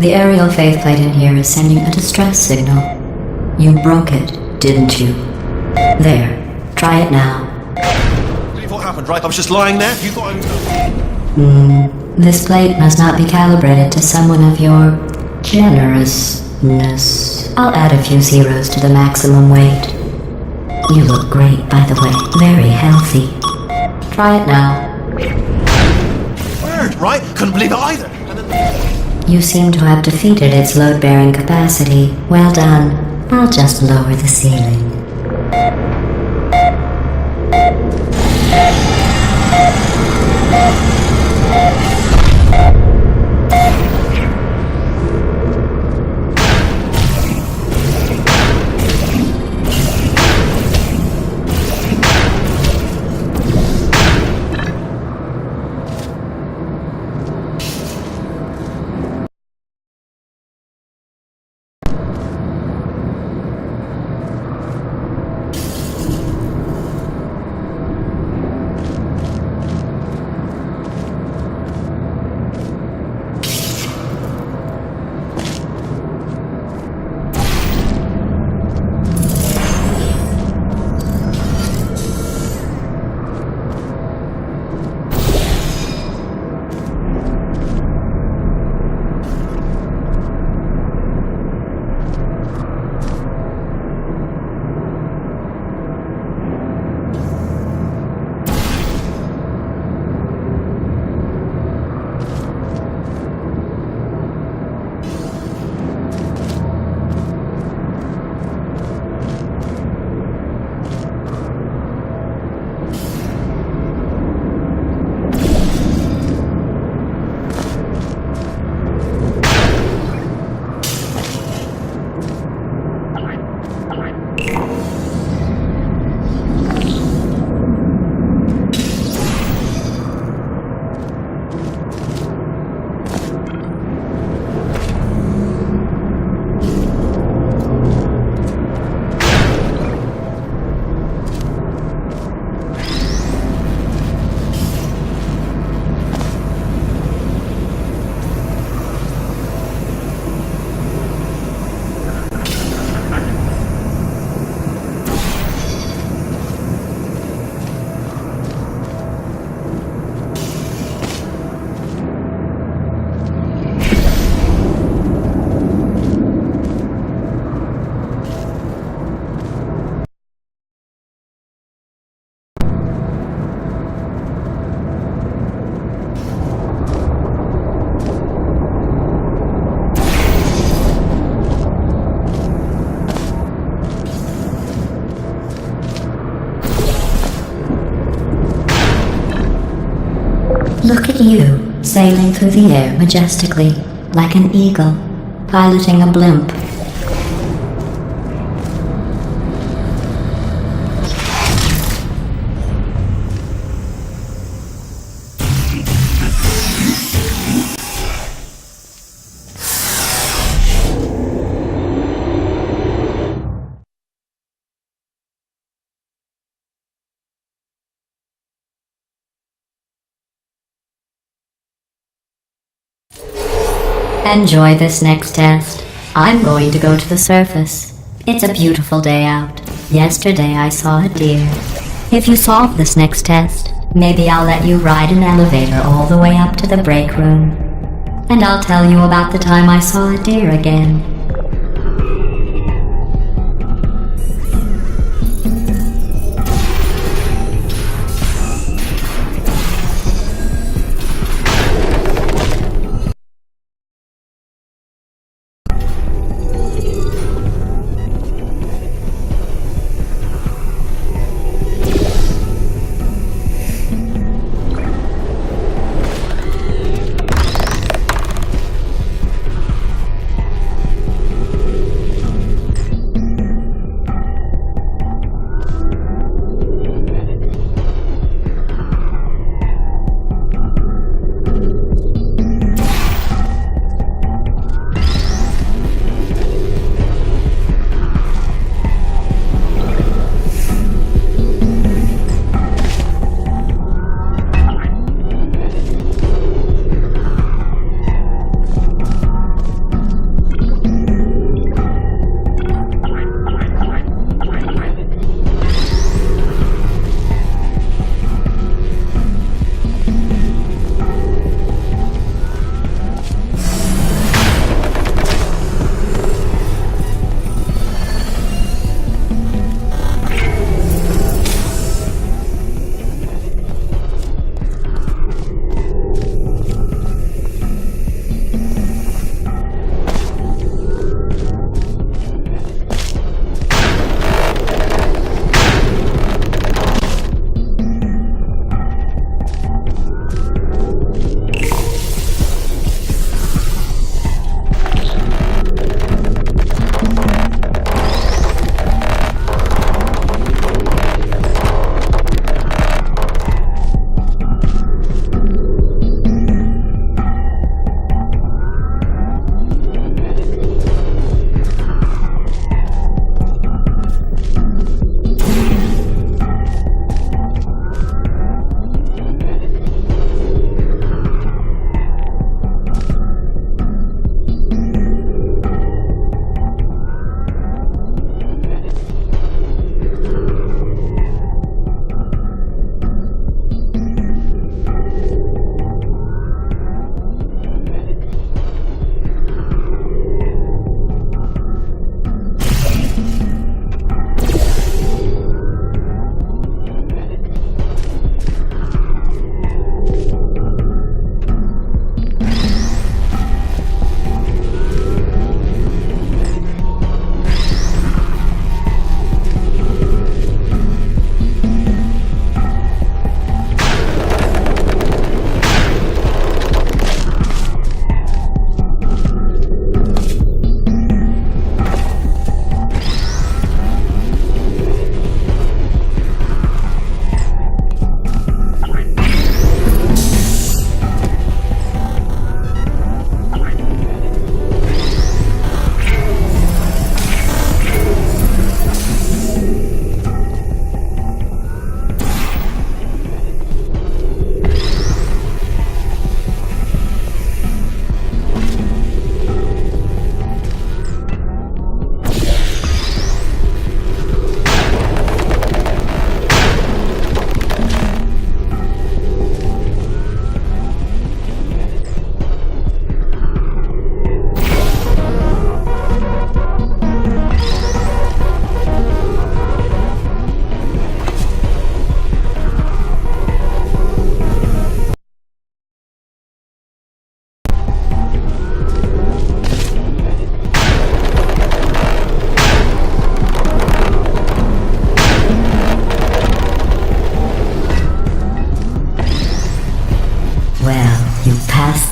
The aerial faith plate in here is sending a distress signal. You broke it, didn't you? There. Try it now. Believe what happened, right? I was just lying there. You got This plate must not be calibrated to someone of your generousness. I'll add a few zeros to the maximum weight. You look great, by the way. Very healthy. Try it now. Weird, right? Couldn't believe it either. And then... You seem to have defeated its load-bearing capacity. Well done. I'll just lower the ceiling. Look at you, sailing through the air majestically, like an eagle, piloting a blimp. Enjoy this next test. I'm going to go to the surface. It's a beautiful day out. Yesterday I saw a deer. If you solve this next test, maybe I'll let you ride an elevator all the way up to the break room. And I'll tell you about the time I saw a deer again.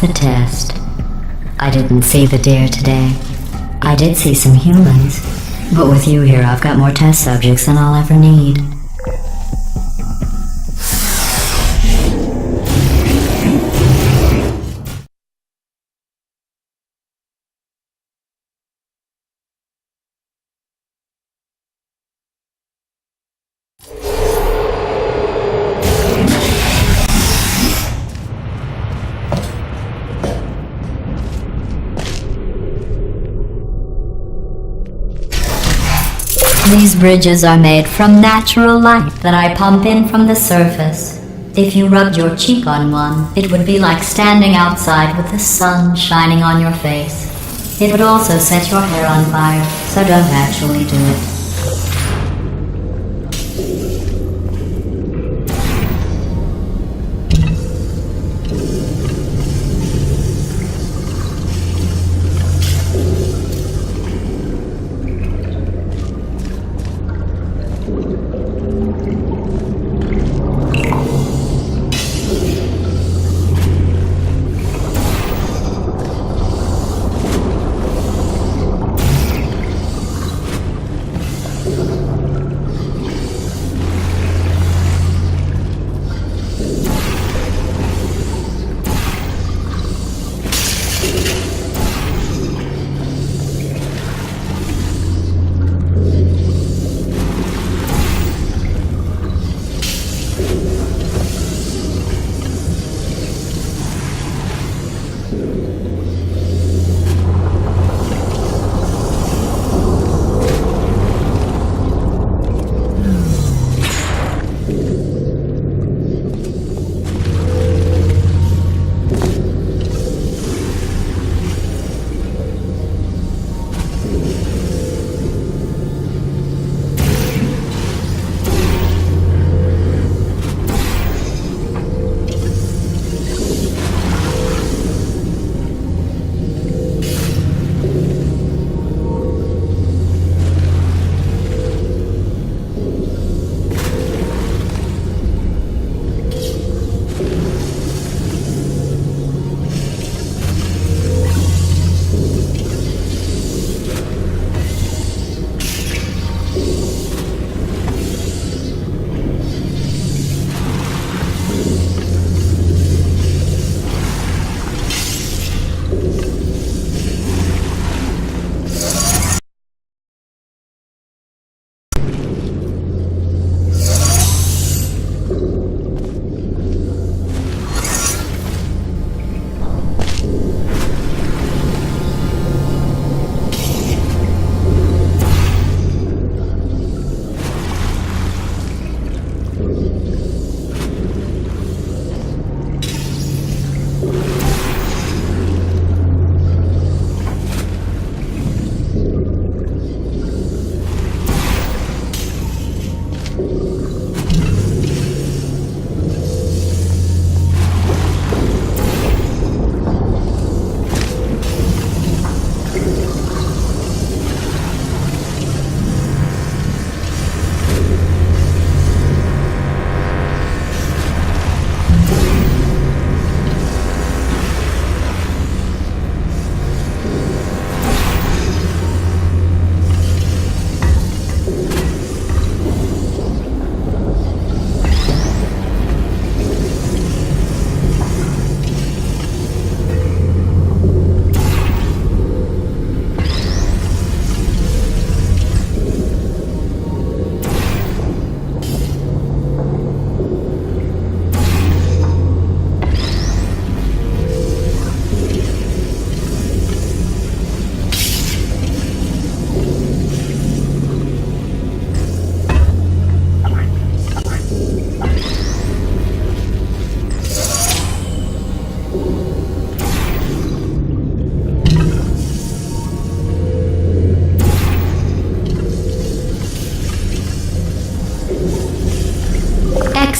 the test. I didn't see the deer today. I did see some humans, but with you here I've got more test subjects than I'll ever need. These bridges are made from natural light that I pump in from the surface. If you rubbed your cheek on one, it would be like standing outside with the sun shining on your face. It would also set your hair on fire, so don't actually do it.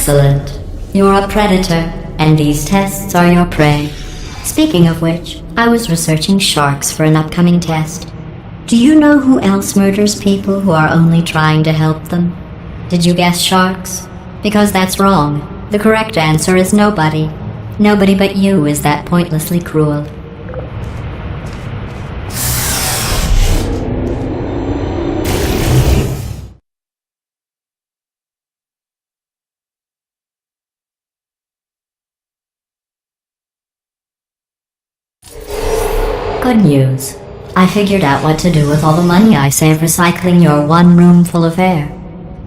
Excellent. You're a predator, and these tests are your prey. Speaking of which, I was researching sharks for an upcoming test. Do you know who else murders people who are only trying to help them? Did you guess sharks? Because that's wrong. The correct answer is nobody. Nobody but you is that pointlessly cruel. Good news. I figured out what to do with all the money I saved recycling your one room full of air.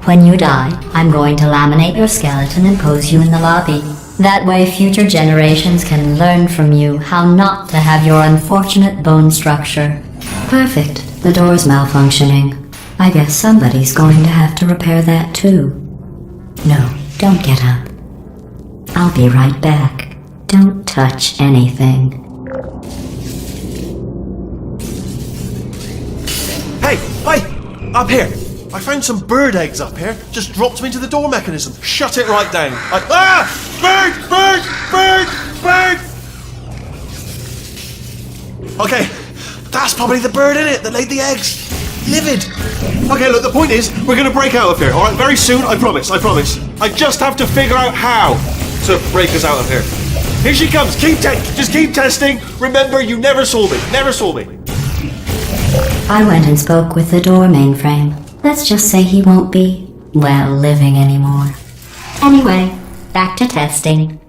When you die, I'm going to laminate your skeleton and pose you in the lobby. That way future generations can learn from you how not to have your unfortunate bone structure. Perfect. The door's malfunctioning. I guess somebody's going to have to repair that too. No, don't get up. I'll be right back. Don't touch anything. Hey! Up here! I found some bird eggs up here. Just dropped them into the door mechanism. Shut it right down. Bird! Okay, that's probably the bird in it that laid the eggs. Livid. Okay, look, the point is, we're gonna break out of here, alright? Very soon, I promise. I just have to figure out how to break us out of here. Here she comes. Just keep testing. Remember, you never saw me. I went and spoke with the door mainframe. Let's just say he won't be, well, living anymore. Anyway, back to testing.